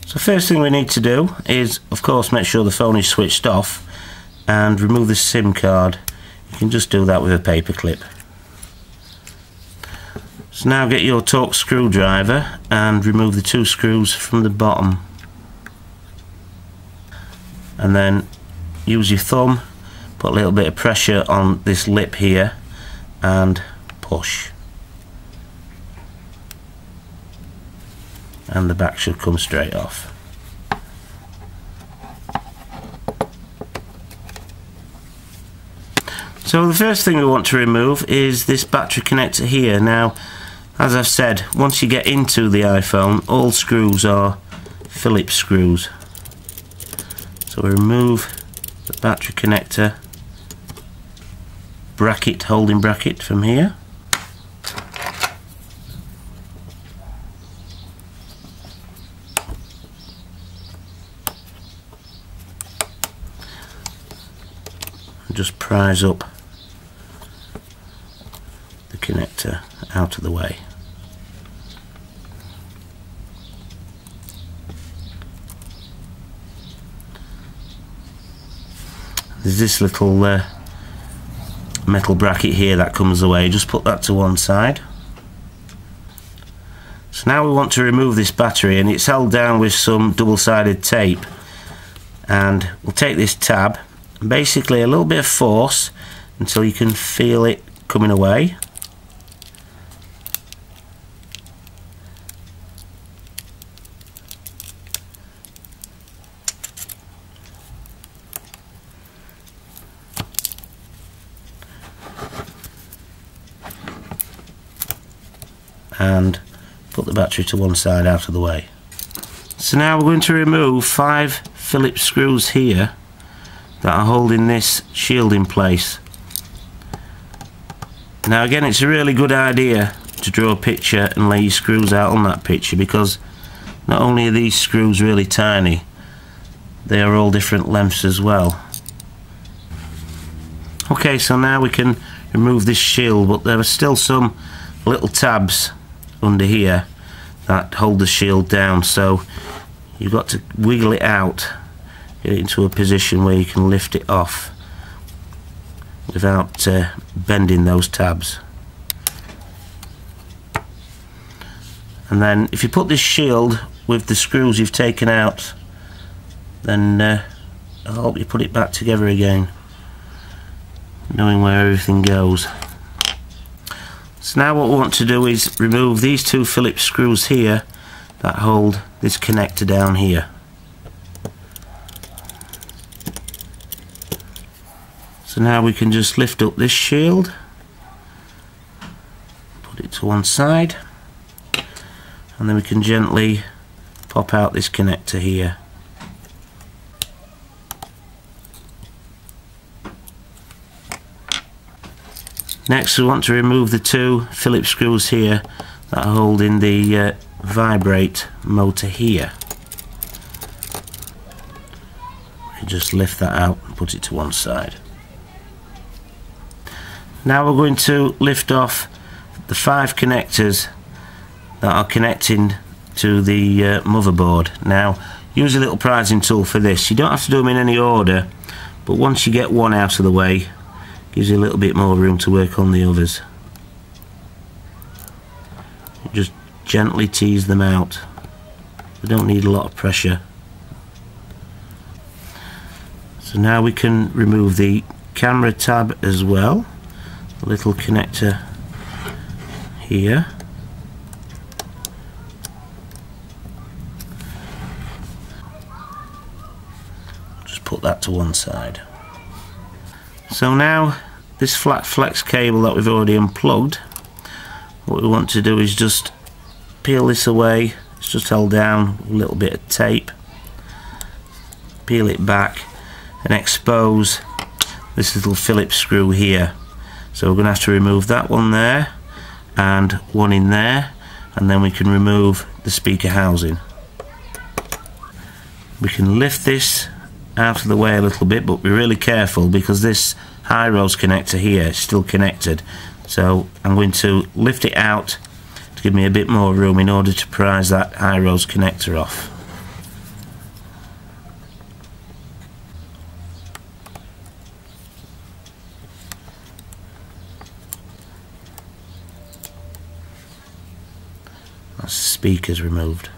So first thing we need to do is, of course, make sure the phone is switched off and remove the SIM card. You can just do that with a paper clip. So now get your Torx screwdriver and remove the 2 screws from the bottom. And then use your thumb, put a little bit of pressure on this lip here and push. And the back should come straight off. So the first thing we want to remove is this battery connector here. Now, as I've said, once you get into the iPhone, all screws are Phillips screws. So we remove the battery connector bracket, holding bracket from here. And just prise up the connector out of the way. There's this little metal bracket here that comes away. Just put that to one side. So now we want to remove this battery, and it's held down with some double-sided tape. And we'll take this tab and basically a little bit of force until you can feel it coming away. And put the battery to one side out of the way. So now we're going to remove 5 Phillips screws here that are holding this shield in place. Now again, it's a really good idea to draw a picture and lay your screws out on that picture, because not only are these screws really tiny, they are all different lengths as well. Okay, so now we can remove this shield, but there are still some little tabs under here that hold the shield down, so you've got to wiggle it out, get it into a position where you can lift it off without bending those tabs. And then if you put this shield with the screws you've taken out, then I'll help you put it back together again, knowing where everything goes. So now what we want to do is remove these 2 Phillips screws here that hold this connector down here. So now we can just lift up this shield, put it to one side, and then we can gently pop out this connector here. Next we want to remove the 2 Phillips screws here that are holding the vibrate motor here. You just lift that out and put it to one side. Now we're going to lift off the 5 connectors that are connecting to the motherboard. Now use a little prizing tool for this. You don't have to do them in any order, but once you get one out of the way, gives you a little bit more room to work on the others. Just gently tease them out. They don't need a lot of pressure. So now we can remove the camera tab as well. A little connector here. Just put that to one side. So now this flat flex cable that we've already unplugged, what we want to do is just peel this away. It's just held down with a little bit of tape. Peel it back and expose this little Phillips screw here. So we're going to have to remove that one there and one in there, and then we can remove the speaker housing. We can lift this out of the way a little bit, but be really careful because this high rose connector here is still connected. So I'm going to lift it out to give me a bit more room in order to prise that high rose connector off. That's the speakers removed.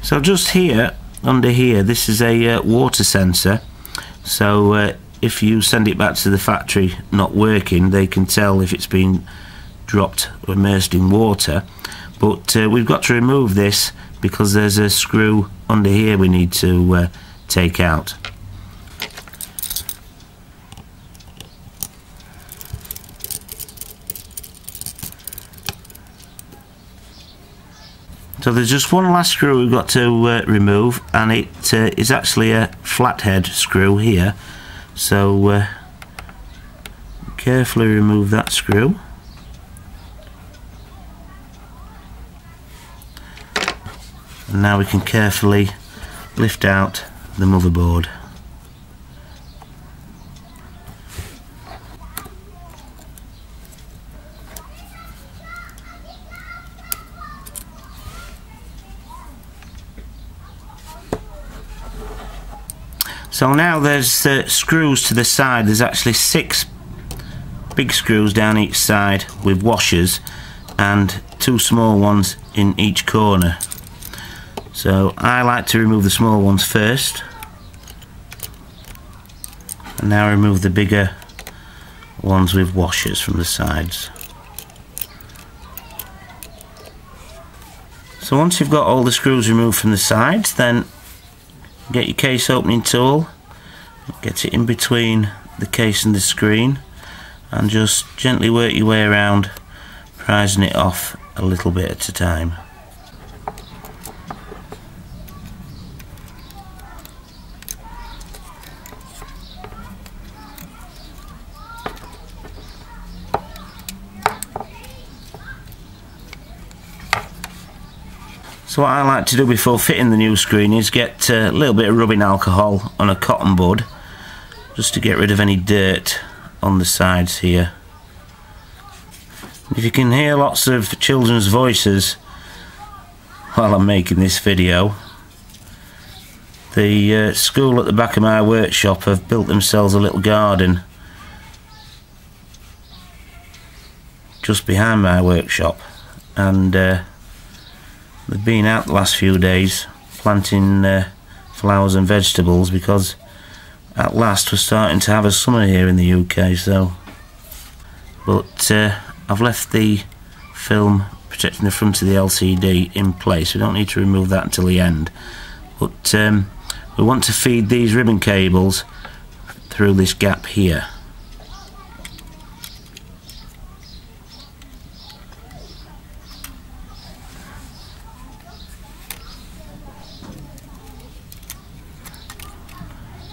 So just here, under here, this is a water sensor. So if you send it back to the factory not working, they can tell if it's been dropped or immersed in water. But we've got to remove this because there's a screw under here we need to take out. So there's just one last screw we've got to remove, and it is actually a flathead screw here. So carefully remove that screw. And now we can carefully lift out the motherboard. So now there's screws to the side. There's actually 6 big screws down each side with washers and 2 small ones in each corner. So I like to remove the small ones first, and now remove the bigger ones with washers from the sides. So once you've got all the screws removed from the sides, then get your case opening tool, get it in between the case and the screen, and just gently work your way around, prising it off a little bit at a time. So what I like to do before fitting the new screen is get a little bit of rubbing alcohol on a cotton bud, just to get rid of any dirt on the sides here. If you can hear lots of children's voices while I'm making this video, the school at the back of my workshop have built themselves a little garden just behind my workshop, and they've been out the last few days planting flowers and vegetables, because at last we're starting to have a summer here in the UK. So, but I've left the film protecting the front of the LCD in place. We don't need to remove that until the end, but we want to feed these ribbon cables through this gap here.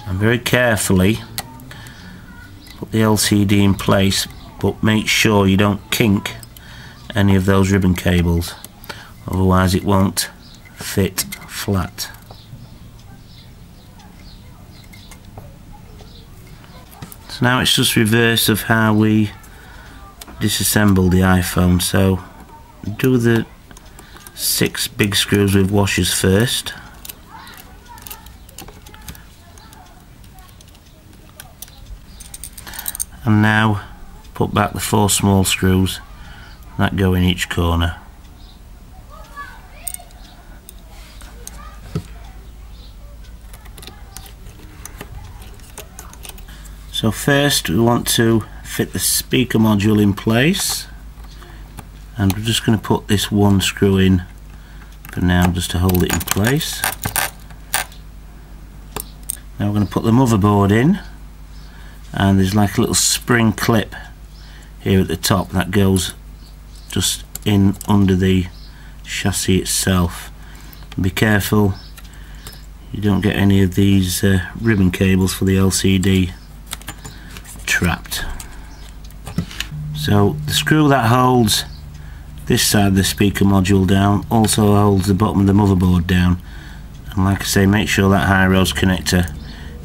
And very carefully put the LCD in place, but make sure you don't kink any of those ribbon cables, otherwise it won't fit flat. So now it's just reverse of how we disassemble the iPhone. So do the 6 big screws with washers first. And now put back the 4 small screws that go in each corner. So first we want to fit the speaker module in place, and we're just going to put this 1 screw in for now just to hold it in place. Now we're going to put the motherboard in, and there's like a little spring clip here at the top that goes just in under the chassis itself. Be careful you don't get any of these ribbon cables for the LCD trapped. So the screw that holds this side of the speaker module down also holds the bottom of the motherboard down, and like I say, make sure that high rose connector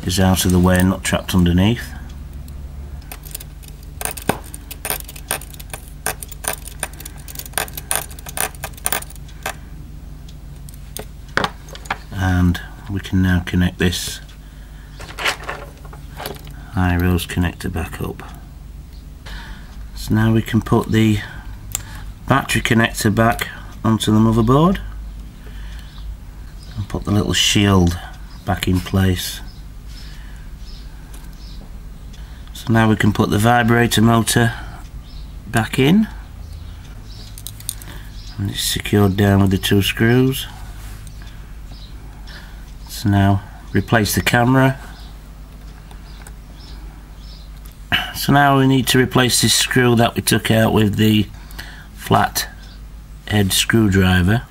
is out of the way and not trapped underneath. And we can now connect this high rose connector back up. So now we can put the battery connector back onto the motherboard and put the little shield back in place. So now we can put the vibrator motor back in, and it's secured down with the 2 screws. So now replace the camera. So now we need to replace this screw that we took out with the flat head screwdriver.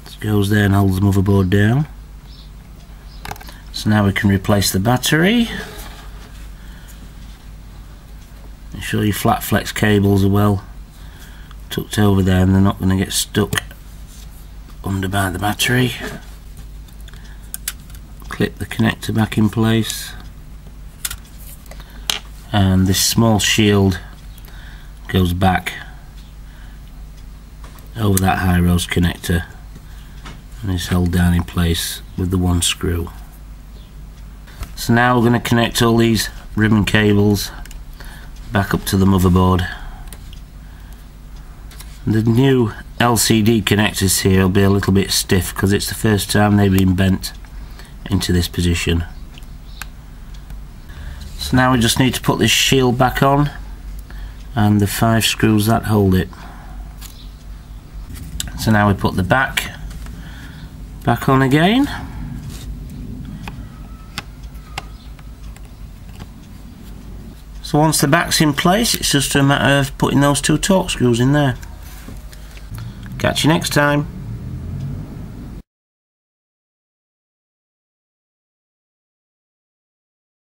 This goes there and holds the motherboard down. So now we can replace the battery. Make sure your flat flex cables are well tucked over there and they're not going to get stuck under by the battery. Clip the connector back in place, and this small shield goes back over that high rose connector and is held down in place with the 1 screw. So now we're going to connect all these ribbon cables back up to the motherboard. The new LCD connectors here will be a little bit stiff because it's the first time they've been bent into this position. So now we just need to put this shield back on and the 5 screws that hold it. So now we put the back on again. So once the back's in place, it's just a matter of putting those 2 torque screws in there. Catch you next time.